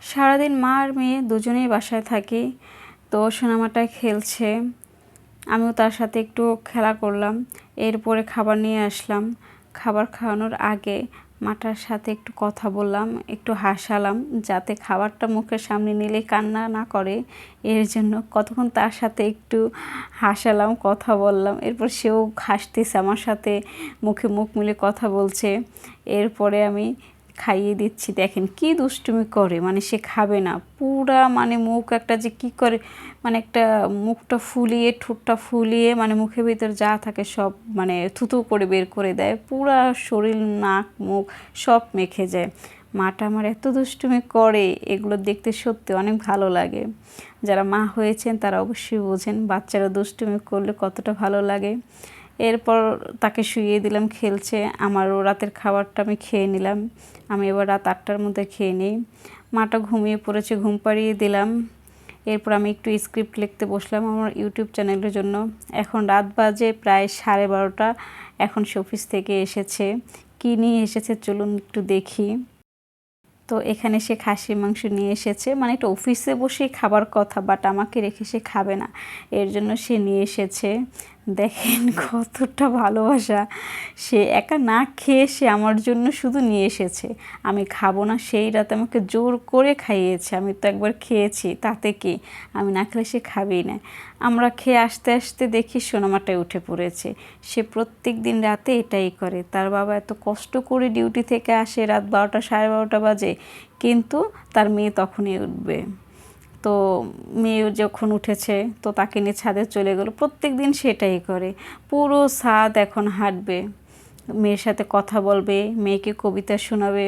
সারাদিন মা আর মেয়ে দুজনেই বাসায় থাকি। তো সোনামাটা খেলছে, আমিও তার সাথে একটু খেলা করলাম। এরপরে খাবার নিয়ে আসলাম। খাবার খাওয়ানোর আগে মাটার সাথে একটু কথা বললাম, একটু হাসালাম, যাতে খাবারটা মুখের সামনে নিলে কান্না না করে। এর জন্য কতক্ষণ তার সাথে একটু হাসালাম, কথা বললাম। এরপর সেও হাসতেছে আমার সাথে, মুখে মুখ মিলে কথা বলছে। এরপরে আমি খাইয়ে দিচ্ছি। দেখেন কি দুষ্টুমি করে, মানে সে খাবে না, পুরা মানে মুখ একটা যে কি করে, মানে একটা মুখটা ফুলিয়ে, ঠোঁটটা ফুলিয়ে, মানে মুখের ভিতর যা থাকে সব মানে থুতু করে বের করে দেয়, পুরা শরীর, নাক, মুখ সব মেখে যায়। মাটা আমার এত দুষ্টুমি করে, এগুলো দেখতে সত্যি অনেক ভালো লাগে। যারা মা হয়েছেন তারা অবশ্যই বোঝেন বাচ্চারা দুষ্টুমি করলে কতটা ভালো লাগে। এরপর তাকে শুইয়ে দিলাম, খেলছে। আমারও রাতের খাবারটা আমি খেয়ে নিলাম। আমি এবার রাত 8টার মধ্যে খেয়ে নিই। মাটা ঘুমিয়ে পড়েছে, ঘুম পাড়িয়ে দিলাম। এরপর আমি একটু স্ক্রিপ্ট লিখতে বসলাম আমার ইউটিউব চ্যানেলের জন্য। এখন রাত বাজে প্রায় 12:30। এখন সে অফিস থেকে এসেছে। কী নিয়ে এসেছে চলুন একটু দেখি। তো এখানে সে খাসির মাংস নিয়ে এসেছে, মানে একটা অফিসে বসেই খাবার কথা, বাট আমাকে রেখে সে খাবে না, এর জন্য সে নিয়ে এসেছে। দেখেন কতটা ভালোবাসা, সে একা না খেয়ে সে আমার জন্য শুধু নিয়ে এসেছে। আমি খাবো না সেই রাতে আমাকে জোর করে খাইয়েছে। আমি তো একবার খেয়েছি, তাতে কি, আমি না খেলে সে খাবেই না। আমরা খেয়ে আসতে আসতে দেখি সোনামাটায় উঠে পড়েছে। সে প্রত্যেক দিন রাতে এটাই করে। তার বাবা এত কষ্ট করে ডিউটি থেকে আসে, রাত 12টা 12:30 বাজে, কিন্তু তার মেয়ে তখনই উঠবে। তো মেয়ে যখন উঠেছে তো তাকে নিয়ে ছাদে চলে গেলো। প্রত্যেক দিন সেটাই করে, পুরো ছাদ এখন হাঁটবে, মেয়ের সাথে কথা বলবে, মেয়েকে কবিতা শোনাবে।